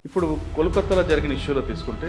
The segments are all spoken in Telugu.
ఇప్పుడు కోల్కతాలో జరిగిన ఇష్యూలో తీసుకుంటే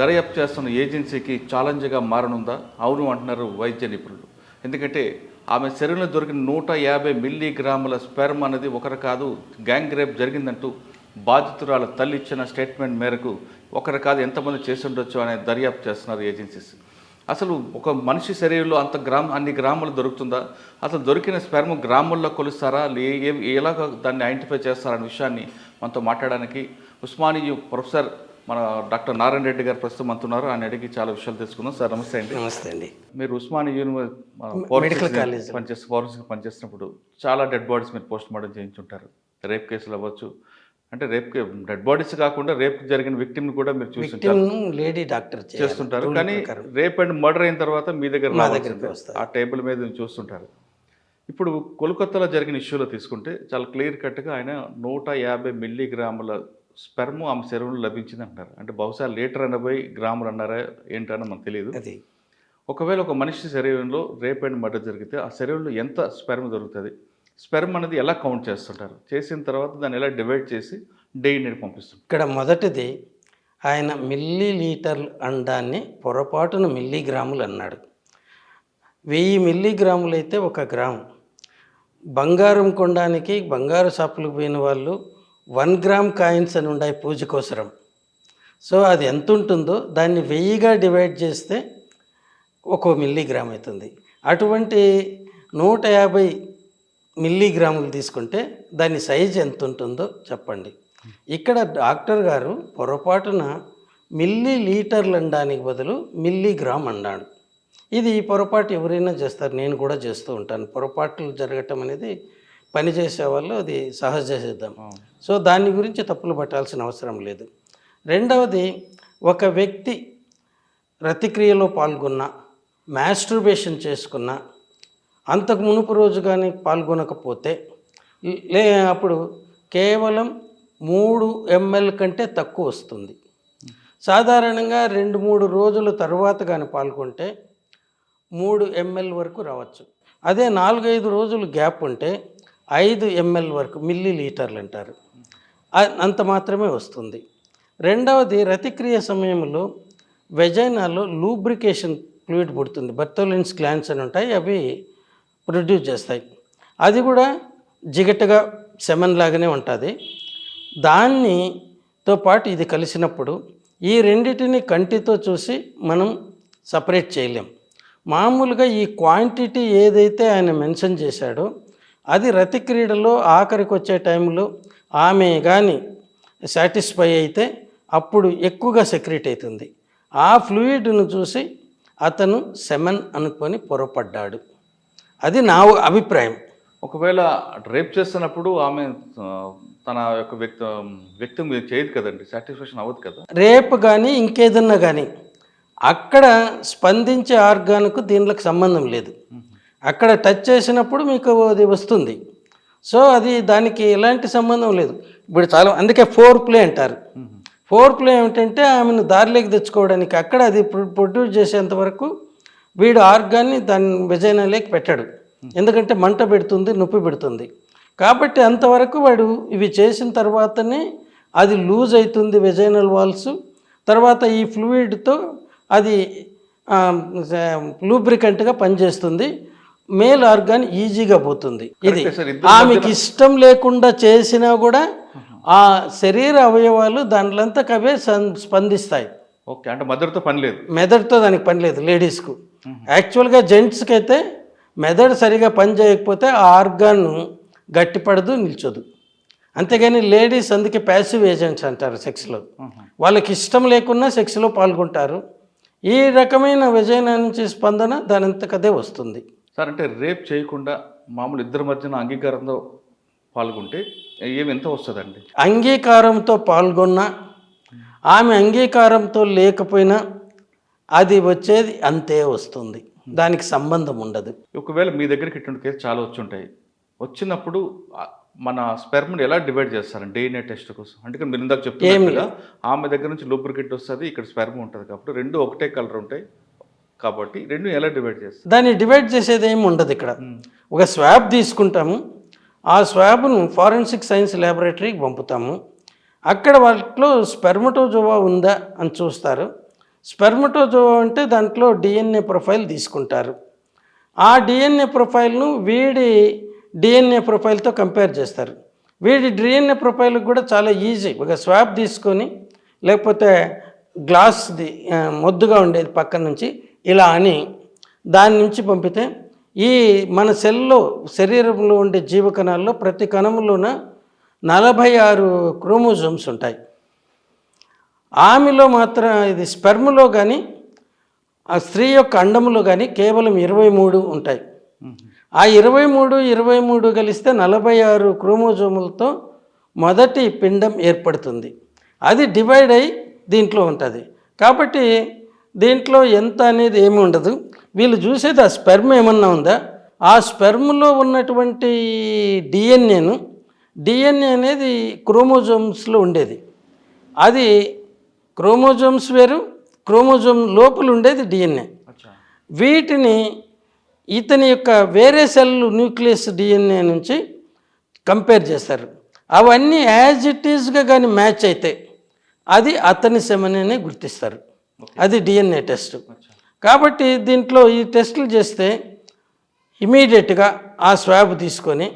దర్యాప్తు చేస్తున్న ఏజెన్సీకి ఛాలెంజ్గా మారనుందా? అవును అంటున్నారు వైద్య నిపుణులు. ఎందుకంటే ఆమె శరీరంలో దొరికిన 150 మిల్లీగ్రాముల స్పెర్మ్ అనేది ఒకరు కాదు, గ్యాంగ్ రేప్ జరిగిందంటూ బాధితురాల తల్లి ఇచ్చిన స్టేట్మెంట్ మేరకు ఒకరు కాదు ఎంతమంది చేసి ఉండొచ్చు అనే దర్యాప్తు చేస్తున్నారు ఏజెన్సీస్. అసలు ఒక మనిషి శరీరంలో అన్ని గ్రాములు దొరుకుతుందా? అసలు దొరికిన స్పెర్మ్ గ్రాముల్లో కొలుస్తారా? ఎలాగ దాన్ని ఐడెంటిఫై చేస్తారనే విషయాన్ని మనతో మాట్లాడడానికి ఉస్మానియా ప్రొఫెసర్ మన డాక్టర్ నారాయణ రెడ్డి గారు ప్రస్తుతం అంటున్నారు. ఆయన అడిగి చాలా విషయాలు తెలుసుకుందాం. సార్ నమస్తే అండి. నమస్తే అండి. మీరు ఉస్మానియా మెడికల్ కాలేజ్ ఫారెన్సిక్ పనిచేసినప్పుడు చాలా డెడ్ బాడీస్ మీరు పోస్ట్ మార్టం చేయించుంటారు. రేప్ కేసులు అవ్వచ్చు, అంటే రేప్ డెడ్ బాడీస్ కాకుండా రేప్ జరిగిన విక్టిమ్ కూడా మీరు చూస్తుంటారు, లేడీ డాక్టర్ చేస్తుంటారు. కానీ రేప్ అండ్ మర్డర్ అయిన తర్వాత మీ దగ్గర ఆ టేబుల్ మీద చూస్తుంటారు. ఇప్పుడు కోల్కతాలో జరిగిన ఇష్యూలో తీసుకుంటే చాలా క్లియర్ కట్గా ఆయన 150 మిల్లీగ్రాముల స్పెర్మ్ ఆమె శరీరంలో లభించింది అంటారు. అంటే బహుశా 1.80 గ్రాములు అన్నారా ఏంటని మనకు తెలియదు. ఒకవేళ ఒక మనిషి శరీరంలో రేప్ అండ్ మర్డర్ జరిగితే ఆ శరీరంలో ఎంత స్పెర్మ్ దొరుకుతుంది? స్పెర్మ్ అనేది ఎలా కౌంట్ చేస్తుంటారు? చేసిన తర్వాత దాన్ని ఎలా డివైడ్ చేసి డైని పంపిస్తుంది? ఇక్కడ మొదటిది ఆయన మిల్లీ లీటర్లు అండాన్ని పొరపాటున మిల్లీగ్రాములు అన్నాడు. 1000 మిల్లీగ్రాములు అయితే 1 గ్రాము. బంగారం కొనడానికి బంగారు షాపులకు పోయిన వాళ్ళు 1 గ్రామ్ కాయిన్స్ అని ఉన్నాయి పూజ కోసరం. సో అది ఎంత ఉంటుందో దాన్ని 1000గా డివైడ్ చేస్తే 1 మిల్లీగ్రామ్ అవుతుంది. అటువంటి 150 మిల్లీగ్రాములు తీసుకుంటే దాని సైజు ఎంత ఉంటుందో చెప్పండి. ఇక్కడ డాక్టర్ గారు పొరపాటున మిల్లీ లీటర్లు అనడానికి బదులు మిల్లీగ్రామ్ అన్నాడు. ఇది పొరపాటు ఎవరైనా చేస్తారు, నేను కూడా చేస్తూ ఉంటాను. పొరపాట్లు జరగటం అనేది పనిచేసే వాళ్ళు అది సహజ సిద్ధం. సో దాని గురించి తప్పులు పట్టాల్సిన అవసరం లేదు. రెండవది, ఒక వ్యక్తి రతిక్రియలో పాల్గొన్న, మాస్టర్బేషన్ చేసుకున్న, అంతకు మునుపు రోజు కానీ పాల్గొనకపోతే అప్పుడు కేవలం 3 ml కంటే తక్కువ వస్తుంది. సాధారణంగా 2-3 రోజుల తర్వాత కానీ పాల్గొంటే 3 ml వరకు రావచ్చు. అదే 4-5 రోజులు గ్యాప్ ఉంటే 5 ml వరకు, మిల్లీ లీటర్లు అంటారు, అంత మాత్రమే వస్తుంది. రెండవది, రతిక్రియ సమయంలో వెజైనాలో లూబ్రికేషన్ ఫ్లూయిడ్ పుడుతుంది. బర్తోలిన్స్ గ్లాండ్స్ అని ఉంటాయి, అవి ప్రొడ్యూస్ చేస్తాయి. అది కూడా జిగటగా సెమన్ లాగానే ఉంటుంది. దానితో పాటు ఇది కలిసినప్పుడు ఈ రెండిటిని కంటితో చూసి మనం సపరేట్ చేయలేం. మామూలుగా ఈ క్వాంటిటీ ఏదైతే ఆయన మెన్షన్ చేశాడో అది రతిక్రీడలో ఆఖరికి వచ్చే టైంలో ఆమె కానీ సాటిస్ఫై అయితే అప్పుడు ఎక్కువగా సెక్రెట్ అవుతుంది. ఆ ఫ్లూయిడ్ను చూసి అతను సెమన్ అనుకొని పొరపడ్డాడు. అది నా అభిప్రాయం. ఒకవేళ రేప్ చేస్తున్నప్పుడు ఆమె తన యొక్క వ్యక్తి చేయదు కదండి, సాటిస్ఫాక్షన్ అవ్వదు కదా. రేప్ కానీ ఇంకేదన్నా కానీ అక్కడ స్పందించే ఆర్గాన్కు దీనికి సంబంధం లేదు. అక్కడ టచ్ చేసినప్పుడు మీకు అది వస్తుంది. సో అది దానికి ఎలాంటి సంబంధం లేదు. ఇప్పుడు చాలా అందుకే ఫోర్ ప్లే అంటారు. ఫోర్ ప్లే ఏమిటంటే ఆమెను దారిలోకి తెచ్చుకోవడానికి అక్కడ అది ప్రొడ్యూస్ చేసేంత వరకు వీడు ఆర్గాన్ని దాని వెజైనాలోకి పెట్టాడు. ఎందుకంటే మంట పెడుతుంది, నొప్పి పెడుతుంది. కాబట్టి అంతవరకు వాడు ఇవి చేసిన తర్వాతనే అది లూజ్ అవుతుంది వెజైనల్ వాల్స్. తర్వాత ఈ ఫ్లూయిడ్తో అది లూబ్రికంట్గా పనిచేస్తుంది. మేల్ ఆర్గాన్ ఈజీగా పోతుంది. ఇది ఆమెకి ఇష్టం లేకుండా చేసినా కూడా ఆ శరీర అవయవాలు దాంట్లంతకు అవే స్పందిస్తాయి. ఓకే, అంటే మెదడుతో పని లేదు. మెదడుతో దానికి పని లేదు లేడీస్కు. యాక్చువల్గా జెంట్స్కి అయితే మెదడు సరిగా పని చేయకపోతే ఆ ఆర్గాన్ గట్టిపడదు, నిల్చోదు. అంతేగాని లేడీస్ అందుకే ప్యాసివ్ ఏజెంట్స్ అంటారు సెక్స్లో. వాళ్ళకి ఇష్టం లేకున్నా సెక్స్లో పాల్గొంటారు. ఈ రకమైన వెజైనా నుంచి స్పందన దానంతకదే వస్తుంది. సార్, అంటే రేప్ చేయకుండా మామూలు ఇద్దరి మధ్యన అంగీకారంతో పాల్గొంటే ఏమి ఎంత వస్తుందండి? అంగీకారంతో పాల్గొన్నా ఆమె అంగీకారంతో లేకపోయినా అది వచ్చేది అంతే వస్తుంది. దానికి సంబంధం ఉండదు. ఒకవేళ మీ దగ్గరికి ఇటువంటి కేసు చాలా వచ్చి ఉంటాయి. వచ్చినప్పుడు మన స్పెర్మ్ని ఎలా డివైడ్ చేస్తారండి DNA టెస్ట్ కోసం? అంటే మీరు ఇందాక చెప్తున్నట్టుగా ఆమె దగ్గర నుంచి లూబ్రికెంట్ వస్తుంది, ఇక్కడ స్పెర్మ్ ఉంటుంది కాబట్టి రెండు ఒకటే కలర్ ఉంటాయి కాబట్టి రెండు ఎలా డివైడ్ చేస్తారు? దాన్ని డివైడ్ చేసేది ఏమి ఉండదు. ఇక్కడ ఒక స్వాబ్ తీసుకుంటాము. ఆ స్వాబ్ను ఫారెన్సిక్ సైన్స్ ల్యాబొరేటరీకి పంపుతాము. అక్కడ వాటిలో స్పెర్మటోజోవా ఉందా అని చూస్తారు. స్పెర్మటోజోవా అంటే దాంట్లో DNA ప్రొఫైల్ తీసుకుంటారు. ఆ DNA ప్రొఫైల్ను వీడి DNA ప్రొఫైల్తో కంపేర్ చేస్తారు. వీడి DNA ప్రొఫైల్కి కూడా చాలా ఈజీ. ఒక స్వాబ్ తీసుకొని లేకపోతే గ్లాస్ది మొద్దుగా ఉండేది పక్కన నుంచి ఇలా అని దాని నుంచి పంపితే ఈ మన సెల్లో శరీరంలో ఉండే జీవకణాల్లో ప్రతి కణంలోన 46 క్రోమోజోమ్స్ ఉంటాయి. ఆమెలో మాత్రం ఇది స్పెర్మ్లో కానీ ఆ స్త్రీ యొక్క అండములో కానీ కేవలం 23 ఉంటాయి. ఆ 23 కలిస్తే 46 క్రోమోజోములతో మొదటి పిండం ఏర్పడుతుంది. అది డివైడ్ అయ్యి దీంట్లో ఉంటుంది. కాబట్టి దీంట్లో ఎంత అనేది ఏమి ఉండదు. వీళ్ళు చూసేది ఆ స్పెర్మ్ ఏమన్నా ఉందా, ఆ స్పెర్మ్లో ఉన్నటువంటి DNA అనేది క్రోమోజోమ్స్లో ఉండేది. అది క్రోమోజోమ్స్ వేరు, క్రోమోజోమ్ లోపల ఉండేది DNA. వీటిని ఇతని యొక్క వేరే సెల్ న్యూక్లియస్ DNA నుంచి కంపేర్ చేస్తారు. అవన్నీ యాజ్ ఇట్ ఈజ్గా కానీ మ్యాచ్ అయితే అది అతని సెమనే గుర్తిస్తారు. అది DNA టెస్ట్. కాబట్టి దీంట్లో ఈ టెస్టులు చేస్తే ఇమీడియట్గా ఆ స్వాబ్ తీసుకొని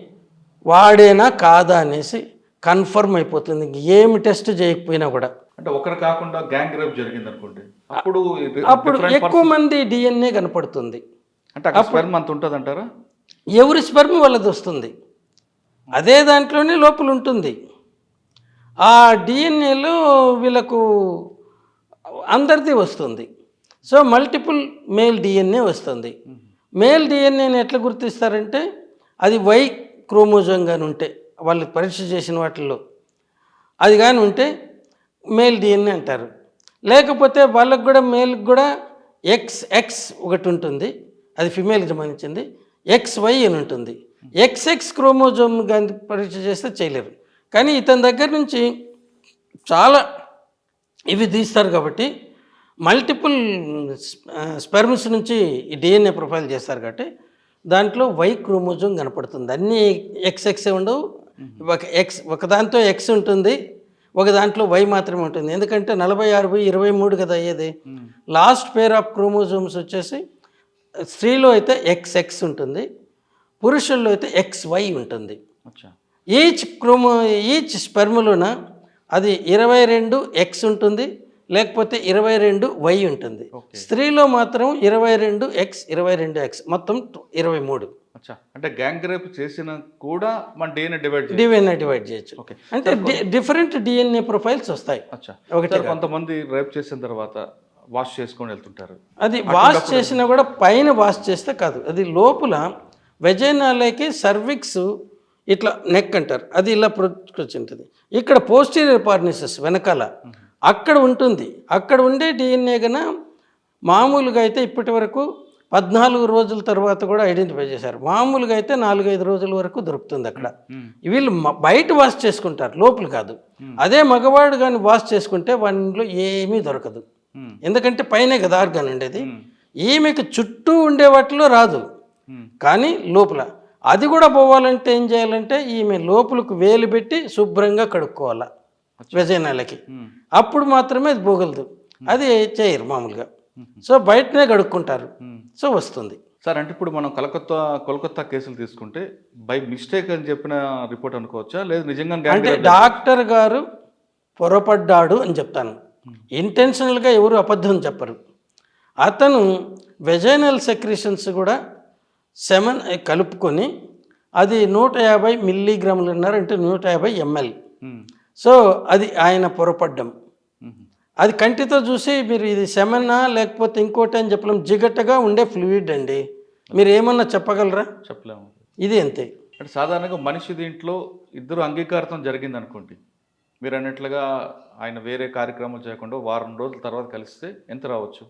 వాడేనా కాదా అనేసి కన్ఫర్మ్ అయిపోతుంది. ఏమి టెస్ట్ చేయకపోయినా కూడా. అంటే ఒకరు కాకుండా గ్యాంగ్ రేప్ జరిగింది అనుకోండి, అప్పుడు ఎక్కువ మంది DNA కనపడుతుంది. అంటే అక్కడ స్పెర్మ్ అంత ఉంటుంది అంటారా? ఎవరి స్పెర్మ్ వాళ్ళది వస్తుంది, అదే దాంట్లోనే లోపల ఉంటుంది. ఆ DNAలో వీళ్ళకు అందరిది వస్తుంది. సో మల్టిపుల్ మేల్ DNA వస్తుంది. మేల్ DNAని ఎట్లా గుర్తిస్తారంటే అది Y క్రోమోజోమ్ కానీ ఉంటే, వాళ్ళు పరీక్ష చేసిన వాటిల్లో అది కానీ ఉంటే మేల్ DNA అంటారు. లేకపోతే వాళ్ళకు కూడా మేల్కి కూడా XX ఒకటి ఉంటుంది, అది ఫిమేల్కి సంబంధించింది. XY అని ఉంటుంది. XX క్రోమోజోమ్ కానీ పరీక్ష చేస్తే చేయలేరు. కానీ ఇతని దగ్గర నుంచి చాలా ఇవి తీస్తారు కాబట్టి మల్టిపుల్ స్పెర్మ్స్ నుంచి ఈ DNA ప్రొఫైల్ చేస్తారు కాబట్టి దాంట్లో Y క్రోమోజోమ్ కనపడుతుంది. అన్నీ XX ఉండవు. ఒక దాంట్లో X ఉంటుంది, ఒక దాంట్లో Y మాత్రమే ఉంటుంది. ఎందుకంటే 46/23 కదా అయ్యేది. లాస్ట్ పేర్ ఆఫ్ క్రోమోజోమ్స్ వచ్చేసి స్త్రీలో అయితే XX ఉంటుంది, పురుషుల్లో అయితే XY ఉంటుంది. ఈచ్ స్పెర్మ్లోన అది 22X ఉంటుంది, లేకపోతే 22Y ఉంటుంది. స్త్రీలో మాత్రం 22X 22X మొత్తం 23. అంటే గ్యాంగ్ రేప్ చేసిన కూడా మన DNA డివైడ్ చేయొచ్చు. అంటే డిఫరెంట్ DNA ప్రొఫైల్స్ వస్తాయి. ఒకటి కొంతమంది రేప్ చేసిన తర్వాత వాష్ చేసుకొని వెళ్తుంటారు. అది వాష్ చేసినా కూడా పైన వాష్ చేస్తే కాదు, అది లోపల వెజైనాలకి సర్విక్స్ ఇట్లా నెక్ అంటారు, అది ఇలా ప్రొచ్చి ఉంటుంది. ఇక్కడ పోస్టీరియర్ పార్నిసెస్ వెనకాల అక్కడ ఉంటుంది. అక్కడ ఉండే DNA కన్నా మామూలుగా అయితే ఇప్పటి వరకు 14 రోజుల తర్వాత కూడా ఐడెంటిఫై చేశారు. మామూలుగా అయితే 4-5 రోజుల వరకు దొరుకుతుంది అక్కడ. వీళ్ళు బయట వాష్ చేసుకుంటారు, లోపల కాదు. అదే మగవాడు కానీ వాష్ చేసుకుంటే వానిలో ఏమీ దొరకదు. ఎందుకంటే పైనే కదా ఆర్గాన్ ఉండేది. ఈమెకు చుట్టూ ఉండే వాటిలో రాదు, కానీ లోపల. అది కూడా పోవాలంటే ఏం చేయాలంటే ఈమె లోపలకు వేలు పెట్టి శుభ్రంగా కడుక్కోవాలి వెజైనాలకి, అప్పుడు మాత్రమే అది పోగలదు. అది చేయరు మామూలుగా. సో బయటనే కడుక్కుంటారు, సో వస్తుంది. సార్, అంటే ఇప్పుడు మనం కోల్కతా కేసులు తీసుకుంటే బై మిస్టేక్ అని చెప్పిన రిపోర్ట్ అనుకోవచ్చా, లేదు నిజంగా అంటే డాక్టర్ గారు పొరపడ్డాడు అని చెప్తాను. ఇంటెన్షనల్గా ఎవరు అబద్ధం చెప్పరు. అతను వెజైనల్ సెక్రీషన్స్ కూడా 7 కలుపుకొని అది 150 మిల్లీగ్రాములు అన్నారు, అంటే 150 ml. సో అది ఆయన పొరపడ్డం. అది కంటితో చూసి మీరు ఇది సెమనా లేకపోతే ఇంకోటి అని చెప్పలేం. జిగట్టగా ఉండే ఫ్లూయిడ్ అండి, మీరు ఏమన్నా చెప్పగలరా? చెప్పలేము. ఇది అంతే. అంటే సాధారణంగా మనిషి దీంట్లో ఇద్దరు అంగీకారం జరిగింది అనుకోండి, మీరు అన్నట్లుగా ఆయన వేరే కార్యక్రమాలు చేయకుండా వారం రోజుల తర్వాత కలిస్తే ఎంత రావచ్చు?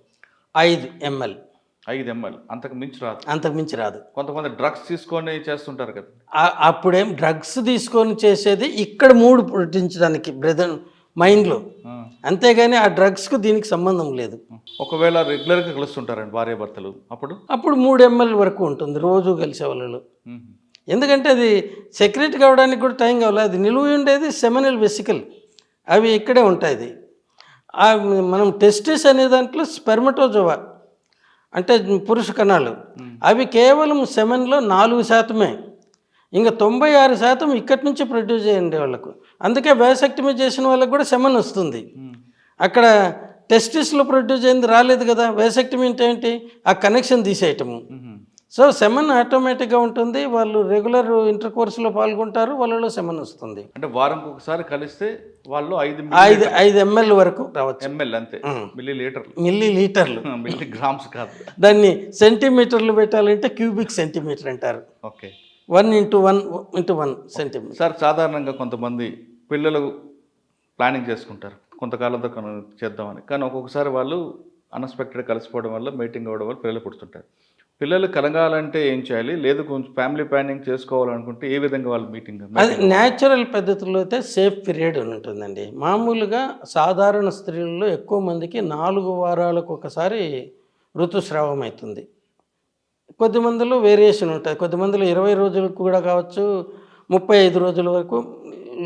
5 ml. 5 ml, అంతకు మించి రాదు. అంతకు మించి రాదు. కొంతమంది డ్రగ్స్ తీసుకొని చేస్తుంటారు కదా. అప్పుడేం డ్రగ్స్ తీసుకొని చేసేది ఇక్కడ మూడు పుట్టించడానికి బ్రెదర్ మైండ్లో, అంతేగాని ఆ డ్రగ్స్కు దీనికి సంబంధం లేదు. ఒకవేళ రెగ్యులర్గా కలుస్తుంటారండి భార్య భర్తలు, అప్పుడు 3 ml వరకు ఉంటుంది రోజు కలిసే వాళ్ళు. ఎందుకంటే అది సెక్రెట్ కావడానికి కూడా టైం కావాలి. అది నిలువ ఉండేది సెమినల్ వెసికల్, అవి ఇక్కడే ఉంటాయి. మనం టెస్టిస్ అనే దాంట్లో స్పెర్మటోజోవా అంటే పురుష కణాలు, అవి కేవలం సెమెన్లో 4%. ఇంకా 96% ఇక్కడి నుంచి ప్రొడ్యూస్ చేయండి వాళ్ళకు. అందుకే వ్యాసెక్టమీ చేసిన వాళ్ళకి కూడా సెమెన్ వస్తుంది. అక్కడ టెస్టిస్లో ప్రొడ్యూస్ అయింది రాలేదు కదా. వ్యాసెక్టమీ అంటే ఏంటి? ఆ కనెక్షన్ తీసేయటము. సో సెమెన్ ఆటోమేటిక్గా ఉంటుంది. వాళ్ళు రెగ్యులర్ ఇంటర్ కోర్సులో పాల్గొంటారు, వాళ్ళలో సెమెన్ వస్తుంది. అంటే వారంకి ఒకసారి కలిస్తే వాళ్ళు 5 ml వరకు రావచ్చు. ml అంతే, మిల్లీ లీటర్లు, మిల్లీగ్రామ్స్ కాదు. దాన్ని సెంటీమీటర్లు పెట్టాలంటే క్యూబిక్ సెంటీమీటర్ అంటారు. Okay, 1 centimetre. సార్, సాధారణంగా కొంతమంది పిల్లలు ప్లానింగ్ చేసుకుంటారు కొంతకాలంతో చేద్దామని, కానీ ఒక్కొక్కసారి వాళ్ళు అన్ఎక్స్పెక్టెడ్ కలిసిపోవడం వల్ల, మీటింగ్ అవ్వడం వల్ల పిల్లలు పుడుతుంటారు. పిల్లలు కలగాలంటే ఏం చేయాలి, లేదు కొంచెం ఫ్యామిలీ ప్లానింగ్ చేసుకోవాలనుకుంటే ఏ విధంగా వాళ్ళు మీటింగ్? అది న్యాచురల్ పద్ధతిలో అయితే సేఫ్ పీరియడ్ అని ఉంటుందండి. మామూలుగా సాధారణ స్త్రీలలో ఎక్కువ మందికి 4 వారాలకు ఒకసారి ఋతుస్రావం అవుతుంది. కొద్దిమందిలో వేరియేషన్ ఉంటుంది. కొద్దిమందిలో 20 రోజులకు కూడా కావచ్చు, 35 రోజుల వరకు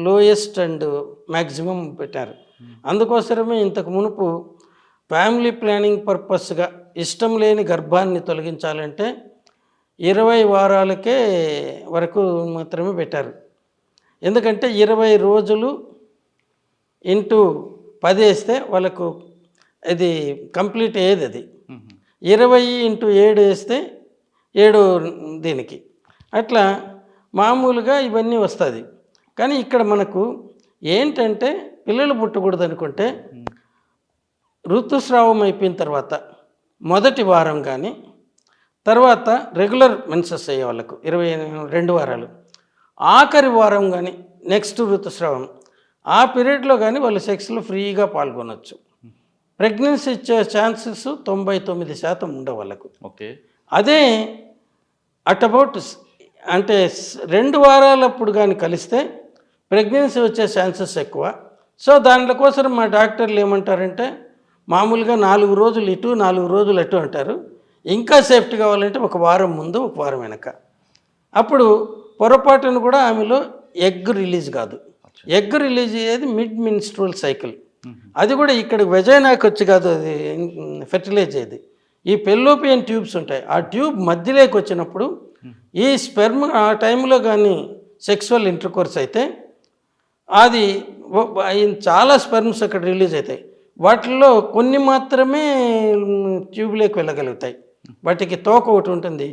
లోయెస్ట్ అండ్ మ్యాక్సిమం పెట్టారు. అందుకోసమే ఇంతకు మునుపు ఫ్యామిలీ ప్లానింగ్ పర్పస్గా ఇష్టం లేని గర్భాన్ని తొలగించాలంటే 20 వారాలకే వరకు మాత్రమే పెట్టారు. ఎందుకంటే 20 రోజులు ఇంటూ 10 వేస్తే వాళ్ళకు అది కంప్లీట్ అయ్యేది. అది 20 ఇంటూ 7 వేస్తే 7 దీనికి అట్లా మామూలుగా ఇవన్నీ వస్తుంది. కానీ ఇక్కడ మనకు ఏంటంటే పిల్లలు పుట్టకూడదు అనుకుంటే ఋతుస్రావం అయిపోయిన తర్వాత మొదటి వారం కానీ, తర్వాత రెగ్యులర్ మెన్సెస్ అయ్యే వాళ్ళకు 22 వారాలు, ఆఖరి వారం కానీ నెక్స్ట్ ఋతుస్రావం, ఆ పీరియడ్లో కానీ వాళ్ళు సెక్స్లో ఫ్రీగా పాల్గొనవచ్చు. ప్రెగ్నెన్సీ ఇచ్చే ఛాన్సెస్ 99% ఉండవు వాళ్ళకు. ఓకే, అదే అబౌట్ అంటే 2 వారాలప్పుడు కానీ కలిస్తే ప్రెగ్నెన్సీ వచ్చే ఛాన్సెస్ ఎక్కువ. సో దానికోసం మా డాక్టర్లు ఏమంటారంటే మామూలుగా 4 రోజులు ఇటు 4 రోజులు అటు అంటారు. ఇంకా సేఫ్టీ కావాలంటే 1 వారం ముందు 1 వారం వెనక. అప్పుడు పొరపాటును కూడా ఆమెలో ఎగ్ రిలీజ్ కాదు. ఎగ్ రిలీజ్ అయ్యేది మిడ్ మిన్స్ట్రువల్ సైకిల్. అది కూడా ఇక్కడ వెజైనాకి వచ్చి కాదు, అది ఫెర్టిలైజ్ అయ్యేది. ఈ పెల్లోపియన్ ట్యూబ్స్ ఉంటాయి, ఆ ట్యూబ్ మధ్యలోకి వచ్చినప్పుడు ఈ స్పెర్మ్ ఆ టైంలో కానీ సెక్సువల్ ఇంటర్కోర్స్ అయితే అది చాలా స్పెర్మ్స్ అక్కడ రిలీజ్ అవుతాయి. వాటిల్లో కొన్ని మాత్రమే ట్యూబ్లోకి వెళ్ళగలుగుతాయి. వాటికి తోక ఒకటి ఉంటుంది,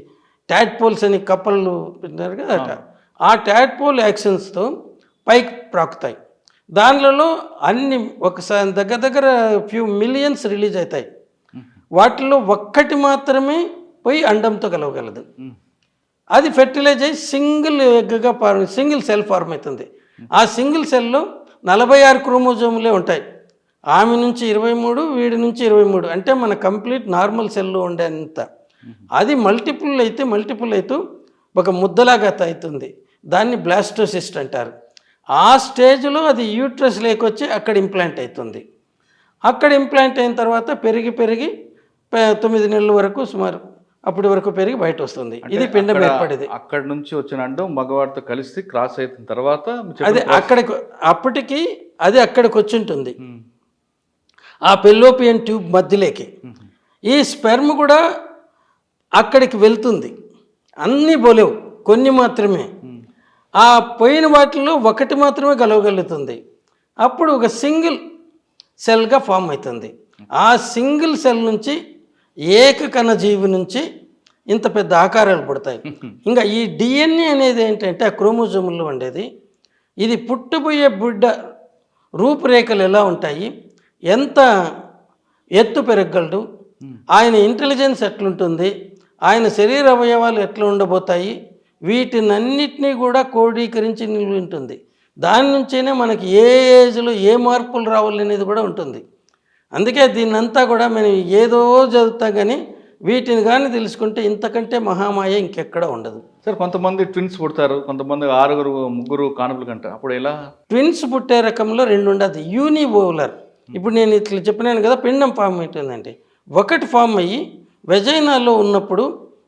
ట్యాడ్పోల్స్ అని కప్పలు పెట్టినారు కదా, ఆ ట్యాడ్పోల్ యాక్షన్స్తో పైకి ప్రాకుతాయి. దానిలో అన్ని ఒకసారి దగ్గర ఫ్యూ మిలియన్స్ రిలీజ్ అవుతాయి. వాటిలో ఒక్కటి మాత్రమే పోయి అండంతో కలవగలదు. అది ఫెర్టిలైజ్ అయ్యి సింగిల్ ఎగ్గా సింగిల్ సెల్ ఫార్మ్ అవుతుంది. ఆ సింగిల్ సెల్లో 46 క్రోమోజోములే ఉంటాయి. ఆమె నుంచి 23, వీడి నుంచి 23, అంటే మన కంప్లీట్ నార్మల్ సెల్లో ఉండేంత. అది మల్టిపుల్ అవుతూ ఒక ముద్దలాగా అవుతుంది. దాన్ని బ్లాస్టోసిస్ట్ అంటారు. ఆ స్టేజ్లో అది యూట్రస్ లేకొచ్చి అక్కడ ఇంప్లాంట్ అవుతుంది. అక్కడ ఇంప్లాంట్ అయిన తర్వాత పెరిగి 9 నెలల వరకు సుమారు అప్పటి వరకు పెరిగి బయట వస్తుంది. ఇది పిండం ఏర్పడేది. అక్కడ నుంచి వచ్చిన అండం మగవాడితో కలిసి క్రాస్ అయిన తర్వాత అది అప్పటికి అది అక్కడికి వచ్చి ఉంటుంది, ఆ పెల్లోపియన్ ట్యూబ్ మధ్యలోకి. ఈ స్పెర్మ్ కూడా అక్కడికి వెళ్తుంది. అన్నీ పోలేవు, కొన్ని మాత్రమే. ఆ పోయిన వాటిల్లో ఒకటి మాత్రమే కలవగలుగుతుంది. అప్పుడు ఒక సింగిల్ సెల్గా ఫామ్ అవుతుంది. ఆ సింగిల్ సెల్ నుంచి ఏకకణ జీవి నుంచి ఇంత పెద్ద ఆకారాలు పుడతాయి. ఇంకా ఈ డిఎన్ఏ అనేది ఏంటంటే ఆ క్రోమోజోముల్లో ఉండేది. ఇది పుట్టబోయే బిడ్డ రూపురేఖలు ఎలా ఉంటాయి, ఎంత ఎత్తు పెరగలడు, ఆయన ఇంటెలిజెన్స్ ఎట్లుంటుంది, ఆయన శరీర అవయవాలు ఎట్లా ఉండబోతాయి, వీటినన్నిటినీ కూడా క్రోడీకరించి నిలిగి ఉంటుంది. దాని నుంచేనే మనకి ఏ ఏజ్లో ఏ మార్పులు రావాలనేది కూడా ఉంటుంది. అందుకే దీన్నంతా కూడా మనం ఏదో చదువుతాం, కానీ వీటిని కానీ తెలుసుకుంటే ఇంతకంటే మహామాయ ఇంకెక్కడ ఉండదు. సార్, కొంతమంది ట్విన్స్ పుడతారు, కొంతమంది 6, 3 కానుపులు కంటారు. అప్పుడు ఎలా? ట్విన్స్ పుట్టే రకంలో 2 ఉండదు. యూనివోలర్, ఇప్పుడు నేను ఇట్లా చెప్పినాను కదా, పిండం ఫామ్ అవుతుందండి. ఒకటి ఫామ్ అయ్యి వెజైనాలో ఉన్నప్పుడు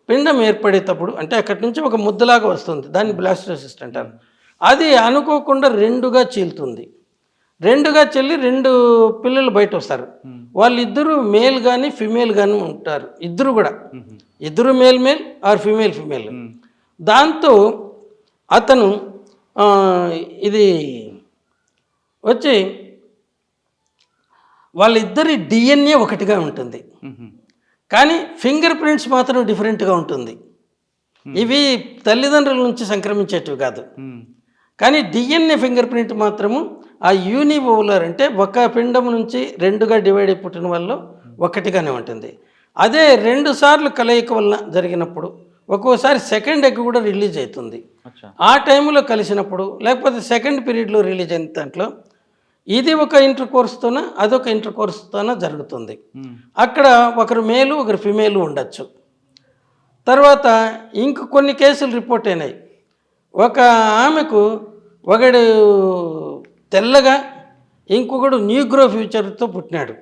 పిండం ఏర్పడేటప్పుడు, అంటే అక్కడి నుంచి ఒక ముద్దలాగా వస్తుంది, దాన్ని బ్లాస్టోసిస్ట్ అంటారు. అది అనుకోకుండా 2గా చీలుతుంది. 2గా చెల్లి 2 పిల్లలు బయట వస్తారు. వాళ్ళిద్దరూ మేల్ కానీ ఫిమేల్ కానీ ఉంటారు. ఇద్దరు మేల్ ఆర్ ఫిమేల్. దాంతో అతను ఇది వచ్చి వాళ్ళిద్దరి డిఎన్ఏ ఒకటిగా ఉంటుంది, కానీ ఫింగర్ ప్రింట్స్ మాత్రం డిఫరెంట్గా ఉంటుంది. ఇవి తల్లిదండ్రుల నుంచి సంక్రమించేటివి కాదు, కానీ డిఎన్ఏ ఫింగర్ ప్రింట్ మాత్రము ఆ యూనివోలర్, అంటే ఒక పిండం నుంచి 2గా డివైడ్ అయి పుట్టిన వల్ల ఒకటిగానే ఉంటుంది. అదే 2 సార్లు కలయిక వల్ల జరిగినప్పుడు ఒక్కోసారి సెకండ్ ఎగ్ కూడా రిలీజ్ అవుతుంది. ఆ టైంలో కలిసినప్పుడు, లేకపోతే సెకండ్ పీరియడ్లో రిలీజ్ అయిన దాంట్లో ఇది ఒక ఇంటర్ కోర్స్తోన అదొక ఇంటర్ కోర్స్తోన జరుగుతుంది. అక్కడ ఒకరు మేలు ఒకరు ఫిమేలు ఉండొచ్చు. తర్వాత ఇంక కొన్ని కేసులు రిపోర్ట్ అయినాయి. ఒక ఆమెకు ఒకడు తెల్లగా, ఇంకొకడు న్యూగ్రో ఫ్యూచర్తో పుట్టినాడు.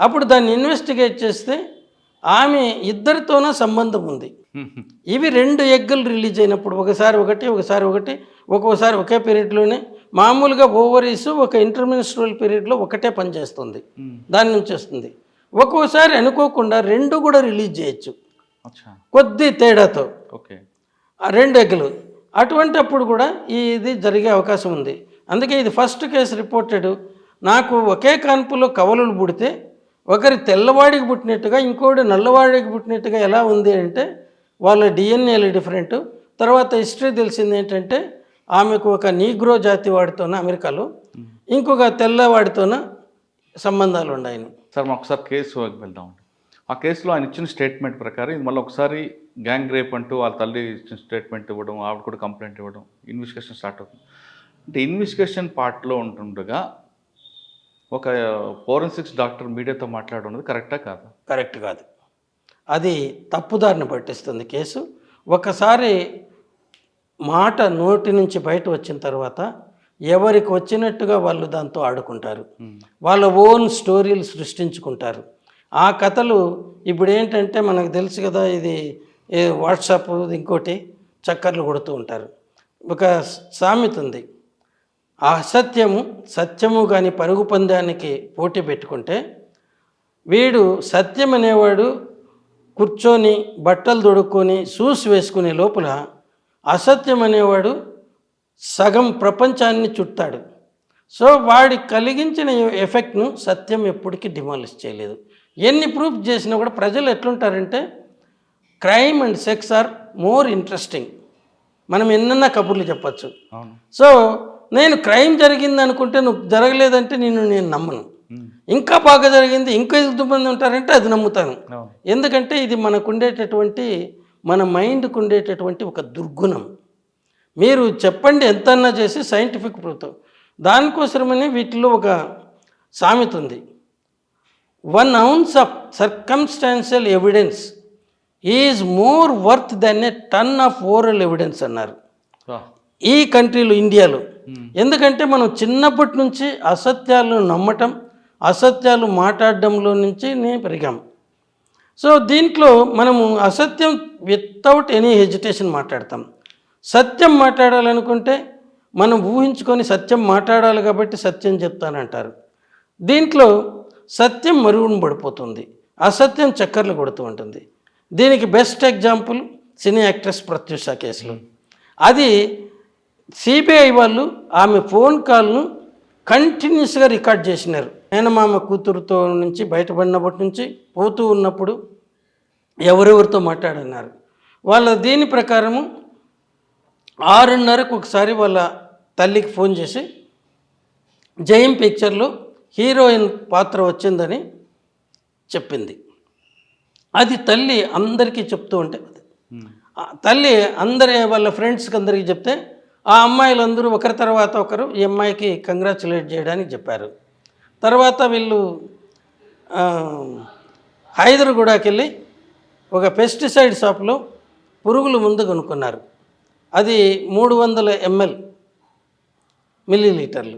అప్పుడు దాన్ని ఇన్వెస్టిగేట్ చేస్తే ఆమె ఇద్దరితోన సంబంధం ఉంది. ఇవి 2 ఎగ్గులు రిలీజ్ అయినప్పుడు ఒకసారి ఒకటి ఒక్కోసారి ఒకే పీరియడ్లోనే, మామూలుగా ఓవరీస్ ఒక ఇంటర్మినిస్ట్రల్ పీరియడ్లో ఒకటే పనిచేస్తుంది, దాని నుంచి వస్తుంది. ఒక్కోసారి అనుకోకుండా 2 కూడా రిలీజ్ చేయొచ్చు కొద్ది తేడాతో, 2 ఎగ్గులు. అటువంటి అప్పుడు కూడా ఇది జరిగే అవకాశం ఉంది. అందుకే ఇది ఫస్ట్ కేసు రిపోర్టెడ్. నాకు ఒకే కాన్పులో కవలలు పుడితే ఒకరి తెల్లవాడికి పుట్టినట్టుగా ఇంకోటి నల్లవాడికి పుట్టినట్టుగా ఎలా ఉంది అంటే వాళ్ళ డిఎన్ఏలు డిఫరెంట్. తర్వాత హిస్టరీ తెలిసింది ఏంటంటే ఆమెకు ఒక నీగ్రో జాతి వాడితోన అమెరికాలో, ఇంకొక తెల్లవాడితోన సంబంధాలు ఉన్నాయి. సార్, ఒకసారి కేసు వెళ్దాం. ఆ కేసులో ఆయన ఇచ్చిన స్టేట్మెంట్ ప్రకారం ఇది మళ్ళీ ఒకసారి గ్యాంగ్ రేప్ అంటూ వాళ్ళ తల్లి ఇచ్చిన స్టేట్మెంట్ ఇవ్వడం, ఆవిడ కూడా కంప్లైంట్ ఇవ్వడం, ఇన్వెస్టిగేషన్ స్టార్ట్ అవుతుంది. అంటే ఇన్వెస్టిగేషన్ పార్ట్లో ఉంటుండగా ఒక ఫోరెన్సిక్స్ డాక్టర్ మీడియాతో మాట్లాడున్నది కరెక్టా కాదు? కరెక్ట్ కాదు, అది తప్పుదారిని పట్టిస్తుంది కేసు. ఒకసారి మాట నోటి నుంచి బయట వచ్చిన తర్వాత ఎవరికి వచ్చినట్టుగా వాళ్ళు దాంతో ఆడుకుంటారు, వాళ్ళ ఓన్ స్టోరీలు సృష్టించుకుంటారు. ఆ కథలు ఇప్పుడు ఏంటంటే మనకు తెలుసు కదా, ఇది వాట్సాప్ ఇంకోటి చక్కర్లు కొడుతూ ఉంటారు. ఒక సామెత ఉంది, అసత్యము సత్యము కానీ పరుగు పందానికి పోటీ పెట్టుకుంటే వీడు సత్యం అనేవాడు కూర్చొని బట్టలు తొడుక్కొని షూస్ వేసుకునే లోపల అసత్యం అనేవాడు సగం ప్రపంచాన్ని చుట్టాడు. సో వాడి కలిగించిన ఎఫెక్ట్ను సత్యం ఎప్పటికీ డిమాలిష్ చేయలేదు. ఎన్ని ప్రూఫ్ చేసినా కూడా ప్రజలు ఎట్లుంటారంటే crime and sex are more interesting. మనం ఎన్నన్నా కబుర్లు చెప్పచ్చు. సో నేను క్రైమ్ జరిగింది అనుకుంటే నువ్వు జరగలేదంటే నేను నమ్మను. ఇంకా బాగా జరిగింది, ఇంకా ఎంతమంది ఉంటారంటే అది నమ్ముతాను. ఎందుకంటే ఇది మనకు ఉండేటటువంటి, మన మైండ్కు ఉండేటటువంటి ఒక దుర్గుణం. మీరు చెప్పండి ఎంతన్నా చేసి సైంటిఫిక్ ప్రూఫ్తో, దానికోసమని వీటిలో ఒక సామెత ఉంది, 1 ounce of circumstantial evidence is more worth than a ton of oral evidence అన్నారు ఈ కంట్రీలో, ఇండియాలో. ఎందుకంటే మనం చిన్నప్పటి నుంచి అసత్యాలను నమ్మటం, అసత్యాలు మాట్లాడడంలో నుంచి పెరిగాం. సో దీంట్లో మనము అసత్యం వితౌట్ ఎనీ హెజిటేషన్ మాట్లాడతాం. సత్యం మాట్లాడాలనుకుంటే మనం ఊహించుకొని సత్యం మాట్లాడాలి కాబట్టి సత్యం చెప్తానంటారు. దీంట్లో సత్యం మరుగున పడిపోతుంది, అసత్యం చక్కర్లు కొడుతూ ఉంటుంది. దీనికి బెస్ట్ ఎగ్జాంపుల్ సినీ యాక్ట్రెస్ ప్రత్యూష కేసులో. అది సిబిఐ వాళ్ళు ఆమె ఫోన్ కాల్ను కంటిన్యూస్గా రికార్డ్ చేసినారు. మేనమామ కూతురుతో నుంచి బయటపడినప్పటి నుంచి పోతూ ఉన్నప్పుడు ఎవరెవరితో మాట్లాడన్నారు. వాళ్ళ దీని ప్రకారము 6:30కు ఒకసారి వాళ్ళ తల్లికి ఫోన్ చేసి జయం పిక్చర్లో హీరోయిన్ పాత్ర వచ్చిందని చెప్పింది. అది తల్లి అందరికీ చెప్తూ ఉంటే, తల్లి వాళ్ళ ఫ్రెండ్స్కి అందరికీ చెప్తే ఆ అమ్మాయిలందరూ ఒకరి తర్వాత ఒకరు ఈ అమ్మాయికి కంగ్రాచులేట్ చేయడానికి చెప్పారు. తర్వాత వీళ్ళు హైదరాబాద్కి వెళ్ళి ఒక పెస్టిసైడ్ షాప్లో పురుగుల మందు కొనుక్కున్నారు. అది 300 ml మిల్లీలీటర్లు.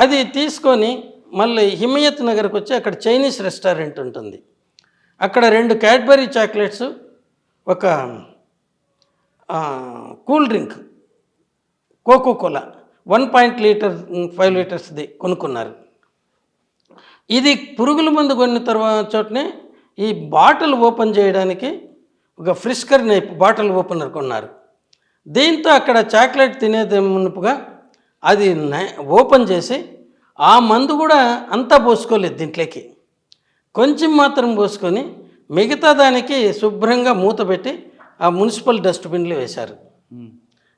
అది తీసుకొని మళ్ళీ హిమయత్ నగర్కి వచ్చి అక్కడ చైనీస్ రెస్టారెంట్ ఉంటుంది. అక్కడ 2 క్యాడ్బరీ చాక్లెట్స్, ఒక కూల్ డ్రింక్ కోకోకోలా 1.5 లీటర్స్ది కొనుక్కున్నారు. ఇది పురుగుల మందు కొన్న తర్వాత చోటనే ఈ బాటిల్ ఓపెన్ చేయడానికి ఒక ఫ్రిస్కర్ నైఫ్ బాటిల్ ఓపెనర్ కొన్నారు. దీంతో అక్కడ చాక్లెట్ తినేది మునుపుగా అది ఓపెన్ చేసి ఆ మందు కూడా అంతా పోసుకోలేదు, దీంట్లోకి కొంచెం మాత్రం పోసుకొని మిగతా దానికి శుభ్రంగా మూత పెట్టి ఆ మున్సిపల్ డస్ట్బిన్లో వేశారు.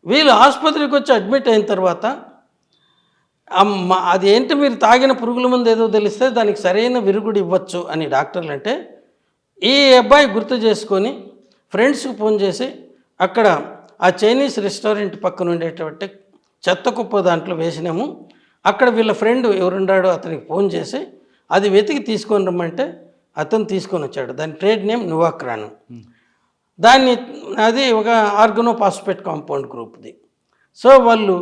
వీళ్ళు ఆసుపత్రికి వచ్చి అడ్మిట్ అయిన తర్వాత అది ఏంటి మీరు తాగిన పురుగుల మందు ఏదో తెలిస్తే దానికి సరైన విరుగుడు ఇవ్వచ్చు అని డాక్టర్లు అంటే, ఈ అబ్బాయి గుర్తు చేసుకొని ఫ్రెండ్స్కి ఫోన్ చేసి అక్కడ ఆ చైనీస్ రెస్టారెంట్ పక్కన ఉండేటువంటి చెత్త కుప్ప దాంట్లో వేసినాము, అక్కడ వీళ్ళ ఫ్రెండ్ ఎవరున్నాడో అతనికి ఫోన్ చేసి అది వెతికి తీసుకొని రమ్మంటే అతను తీసుకొని వచ్చాడు. దాని ట్రేడ్ నేమ్ నువాక్రాన్. అది ఒక ఆర్గనోపాస్పేట్ కాంపౌండ్ గ్రూప్ది. సో వాళ్ళు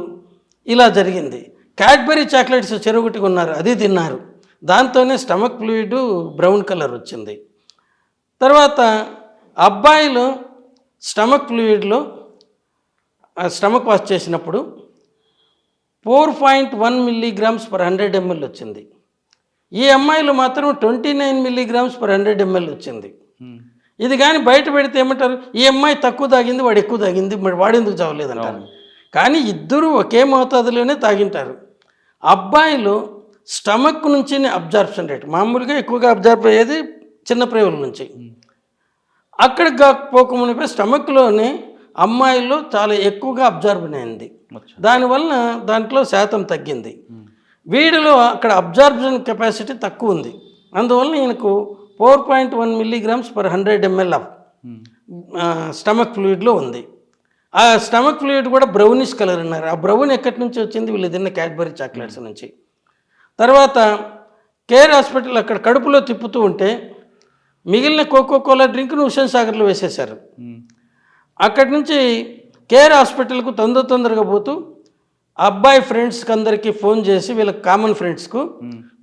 ఇలా జరిగింది. క్యాడ్బరీ చాక్లెట్స్ చెరుగొట్టి కొన్నారు, అది తిన్నారు. దాంతోనే స్టమక్ ఫ్లూయిడ్ బ్రౌన్ కలర్ వచ్చింది. తర్వాత అబ్బాయిలు స్టమక్ ఫ్లూయిడ్లో స్టమక్ వాష్ చేసినప్పుడు 4.1 mg/100 ml వచ్చింది. ఈ అమ్మాయిలు మాత్రం 29 mg/100 ml వచ్చింది. ఇది కానీ బయట పెడితే ఏమంటారు, ఈ అమ్మాయి తక్కువ తాగింది, వాడు ఎక్కువ తాగింది, వాడెందుకు చావలేదంటారు. కానీ ఇద్దరు ఒకే మోతాదులోనే తాగింటారు. అబ్బాయిలు స్టమక్ నుంచి అబ్జార్ప్షన్ రేట్ మామూలుగా ఎక్కువగా అబ్జార్బ్ అయ్యేది చిన్న ప్రేవుల నుంచి, అక్కడికి పోకమునిపై స్టమక్లోని అమ్మాయిల్లో చాలా ఎక్కువగా అబ్జార్బన్ అయింది. దానివల్ల దాంట్లో శాతం తగ్గింది. వీడిలో అక్కడ అబ్జార్ప్షన్ కెపాసిటీ తక్కువ ఉంది. అందువల్ల ఈయనకు 4.1 mg/100 ml ఆఫ్ స్టమక్ ఫ్లూయిడ్లో ఉంది. ఆ స్టమక్ ఫ్లూయిడ్ కూడా బ్రౌనిష్ కలర్ ఉన్నారు. ఆ బ్రౌన్ ఎక్కడి నుంచి వచ్చింది, వీళ్ళు తిన్న క్యాడ్బరీ చాక్లెట్స్ నుంచి. తర్వాత కేర్ హాస్పిటల్ అక్కడ కడుపులో తిప్పుతూ ఉంటే మిగిలిన కోకోకోలా డ్రింక్ను హుస్సేన్ సాగర్లో వేసేశారు. అక్కడి నుంచి కేర్ హాస్పిటల్కు తొందరగా పోతూ అబ్బాయి ఫ్రెండ్స్కి అందరికీ ఫోన్ చేసి వీళ్ళకి కామన్ ఫ్రెండ్స్కు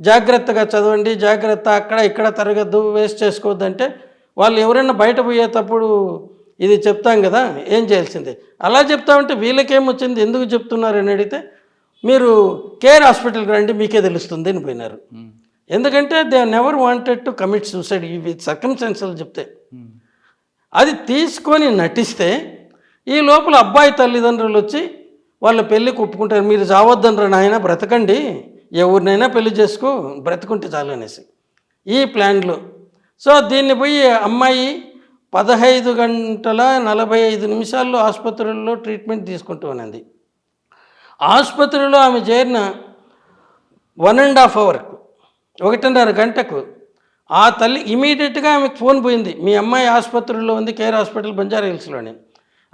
జాగ్రత్తగా చదవండి, జాగ్రత్త, అక్కడ ఇక్కడ తరగద్దు, వేస్ట్ చేసుకోవద్దు అంటే వాళ్ళు ఎవరైనా బయట పోయేటప్పుడు ఇది చెప్తాం కదా, ఏం చేయాల్సిందే అలా చెప్తామంటే వీళ్ళకేమొచ్చింది, ఎందుకు చెప్తున్నారు అని అడిగితే మీరు కేర్ హాస్పిటల్కి రండి మీకే తెలుస్తుంది అని పోయినారు. ఎందుకంటే they never wanted to commit suicide. ఇవి సర్కమ్స్టాన్షియల్ చెప్తే అది తీసుకొని నటిస్తే ఈ లోపల అబ్బాయి తల్లిదండ్రులు వచ్చి వాళ్ళ పెళ్ళికి ఒప్పుకుంటారు. మీరు చావద్దనరా నాయన, బ్రతకండి, ఎవరినైనా పెళ్లి చేసుకో, బ్రతుకుంటే చాలు అనేసి ఈ ప్లాన్లో. సో దీన్ని పోయి అమ్మాయి 15 గంటల 45 నిమిషాల్లో ఆసుపత్రుల్లో ట్రీట్మెంట్ తీసుకుంటూ ఉన్నది. ఆసుపత్రిలో ఆమె చేరిన 1.5 అవర్కు 1.5 గంటకు ఆ తల్లి ఇమీడియట్గా ఆమెకు ఫోన్ పోయింది, మీ అమ్మాయి ఆసుపత్రిలో ఉంది, కేర్ హాస్పిటల్ బంజారా హిల్స్లోని.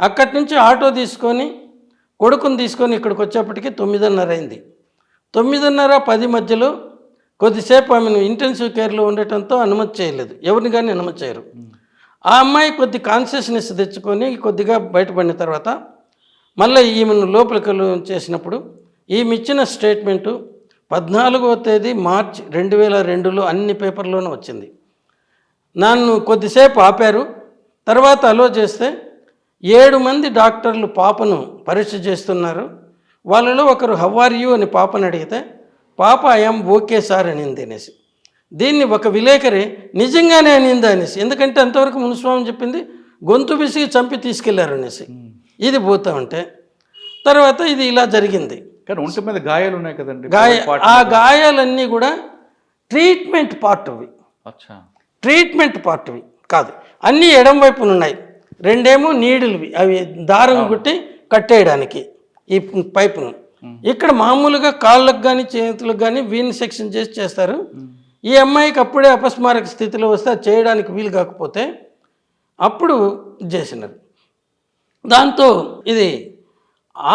అక్కడి నుంచి ఆటో తీసుకొని కొడుకుని తీసుకొని ఇక్కడికి వచ్చేప్పటికి 9:30 అయింది. 9:30, 10 మధ్యలో కొద్దిసేపు ఆమెను ఇంటెన్సివ్ కేర్లో ఉండటంతో అనుమతి చేయలేదు, ఎవరిని కానీ అనుమతి చేయరు. ఆ అమ్మాయి కొద్ది కాన్షియస్నెస్ తెచ్చుకొని కొద్దిగా బయటపడిన తర్వాత మళ్ళీ ఈమెను లోపలికి చేసినప్పుడు ఈమె ఇచ్చిన స్టేట్మెంటు 14వ తేదీ మార్చి 2002లో అన్ని పేపర్లోనూ వచ్చింది. నన్ను కొద్దిసేపు ఆపారు, తర్వాత అలో చేస్తే 7 మంది డాక్టర్లు పాపను పరీక్ష చేస్తున్నారు. వాళ్ళలో ఒకరు హౌ ఆర్ యూ అని పాపను అడిగితే పాప ఐఎమ్ ఓకే సార్ అనింది అనేసి. దీన్ని ఒక విలేకరి నిజంగానే అనింది అనేసి, ఎందుకంటే అంతవరకు మునుస్వామి చెప్పింది గొంతు విసిగి చంపి తీసుకెళ్లారు అనేసి. ఇది పోతా ఉంటే తర్వాత ఇది ఇలా జరిగింది. కానీ ఒంటి మీద గాయాలు ఉన్నాయి కదండి. ఆ గాయాలన్నీ కూడా ట్రీట్మెంట్ పార్ట్వి, ట్రీట్మెంట్ పార్ట్వి కాదు, అన్నీ ఎడం వైపున ఉన్నాయి. 2 ఏమో నీడిల్వి, అవి దారం కుట్టి కట్టేయడానికి ఈ పైపును. ఇక్కడ మామూలుగా కాళ్ళకు కానీ చేతులకు కానీ వీన్ సెక్షన్ చేసి చేస్తారు. ఈ అమ్మాయికి అప్పుడే అపస్మారక స్థితిలో వస్తే అది చేయడానికి వీలు కాకపోతే అప్పుడు చేసినారు. దాంతో ఇది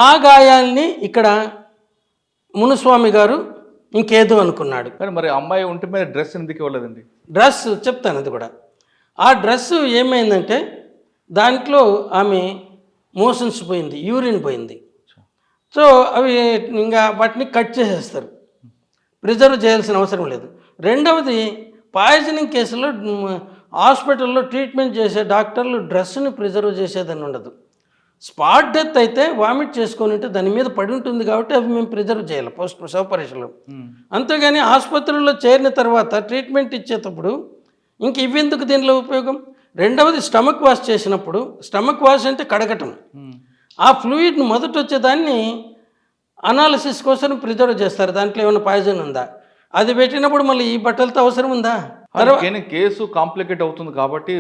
ఆ గాయాల్ని ఇక్కడ మునుస్వామి గారు ఇంకేదో అనుకున్నాడు. కానీ మరి అమ్మాయి ఒంటి మీద డ్రెస్ ఎందుకు ఇవ్వలేదండి? డ్రెస్ చెప్తాను అది కూడా. ఆ డ్రెస్సు ఏమైందంటే దాంట్లో ఆమె మోషన్స్ పోయింది, యూరిన్ పోయింది. సో అవి ఇంకా వాటిని కట్ చేసేస్తారు, ప్రిజర్వ్ చేయాల్సిన అవసరం లేదు. రెండవది పాయిజనింగ్ కేసులో హాస్పిటల్లో ట్రీట్మెంట్ చేసే డాక్టర్లు డ్రెస్సుని ప్రిజర్వ్ చేసేదని ఉండదు. స్పాట్ డెత్ అయితే వామిట్ చేసుకొని ఉంటే దాని మీద పడి ఉంటుంది కాబట్టి అవి మేము ప్రిజర్వ్ చేయాలి పోస్ట్ శవపరీక్షలో. అంతేగాని ఆసుపత్రుల్లో చేరిన తర్వాత ట్రీట్మెంట్ ఇచ్చేటప్పుడు ఇంక ఇవెందుకు దీనిలో ఉపయోగం? రెండవది స్టమక్ వాష్ చేసినప్పుడు, స్టమక్ వాష్ అంటే కడగటం, ఆ ఫ్లూయిడ్ని మొదట వచ్చేదాన్ని అనాలిసిస్ కోసం ప్రిజర్వ్ చేస్తారు, దాంట్లో ఏమైనా పాయిజన్ ఉందా, అది పెట్టినప్పుడు మళ్ళీ ఈ బట్టలతో అవసరం ఉందా? కేసు కాంప్లికేట్ అవుతుంది కాబట్టి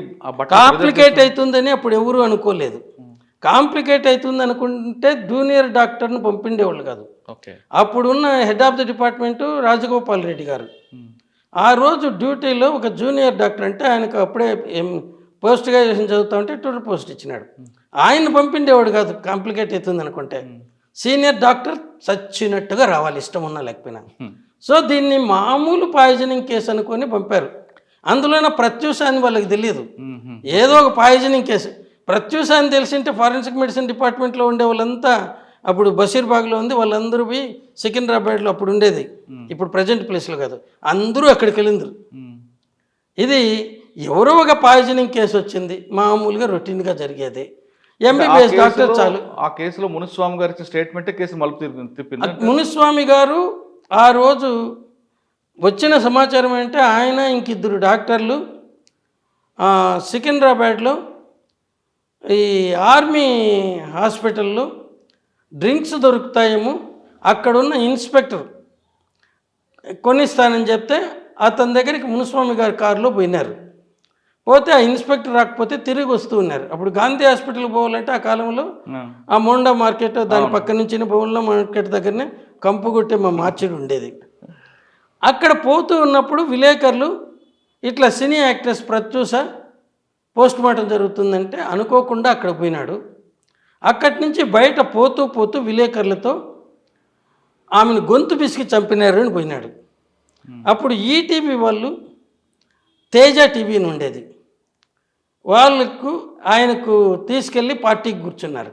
కాంప్లికేట్ అవుతుందని అప్పుడు ఎవరు అనుకోలేదు. కాంప్లికేట్ అవుతుంది అనుకుంటే జూనియర్ డాక్టర్ను పంపిండేవాళ్ళు కాదు. అప్పుడున్న head of the department Rajagopal Reddy గారు ఆ రోజు డ్యూటీలో ఒక జూనియర్ డాక్టర్, అంటే ఆయనకు అప్పుడే పోస్ట్ గ్రాడ్యుయేషన్ చదువుతా ఉంటే టూర్ పోస్ట్ ఇచ్చినాడు, ఆయన పంపిండేవాడు కాదు కాంప్లికేట్ అవుతుంది అనుకుంటే. సీనియర్ డాక్టర్ చచ్చినట్టుగా రావాలి, ఇష్టం ఉన్నా లేకపోయినా. సో దీన్ని మామూలు పాయిజనింగ్ కేసు అనుకొని పంపారు. అందులోనే ప్రత్యూష అని వాళ్ళకి తెలియదు, ఏదో ఒక పాయిజనింగ్ కేసు. ప్రత్యూష అని తెలిసింటే ఫారెన్సిక్ మెడిసిన్ డిపార్ట్మెంట్లో ఉండే వాళ్ళంతా, అప్పుడు బషీర్బాగ్లో ఉంది, వాళ్ళందరూ పోయి సికింద్రాబాద్లో అప్పుడు ఉండేది, ఇప్పుడు ప్రజెంట్ ప్లేస్లో కాదు, అందరూ అక్కడికి వెళ్ళిండ్రు. ఇది ఎవరో ఒక పాయిజనింగ్ కేసు వచ్చింది, మామూలుగా రొటీన్గా జరిగేది. ఎంబీబీఎస్ డాక్టర్ చాలు. ఆ కేసులో మునుస్వామి గారు ఇచ్చిన స్టేట్మెంటే కేసు మలుపు తిప్పింది. మునుస్వామి గారు ఆ రోజు వచ్చిన సమాచారం అంటే ఆయన ఇంకిద్దరు డాక్టర్లు సికింద్రాబాద్లో ఈ ఆర్మీ హాస్పిటల్లో డ్రింక్స్ దొరుకుతాయేమో, అక్కడున్న ఇన్స్పెక్టర్ కొనిస్తానని చెప్తే అతని దగ్గరికి మునుస్వామి గారి కారులో పోయినారు. పోతే ఆ ఇన్స్పెక్టర్ రాకపోతే తిరిగి వస్తూ ఉన్నారు. అప్పుడు గాంధీ హాస్పిటల్కి పోవాలంటే ఆ కాలంలో ఆ మోండా మార్కెట్ దాని పక్క నుంచి బౌల్లో మార్కెట్ దగ్గరనే కంపుగుట్టే మా మార్చెడ్ ఉండేది. అక్కడ పోతూ ఉన్నప్పుడు విలేకరులు ఇట్లా సినీ యాక్ట్రెస్ ప్రత్యూష పోస్ట్ మార్టం జరుగుతుందంటే అనుకోకుండా అక్కడ పోయినాడు. అక్కడి నుంచి బయట పోతూ పోతూ విలేకరులతో ఆమెను గొంతు పిసికి చంపినారు అని పోయినాడు. అప్పుడు ఈటీవీ వాళ్ళు తేజ టీవీని ఉండేది, వాళ్ళకు ఆయనకు తీసుకెళ్ళి పార్టీకి కూర్చున్నారు.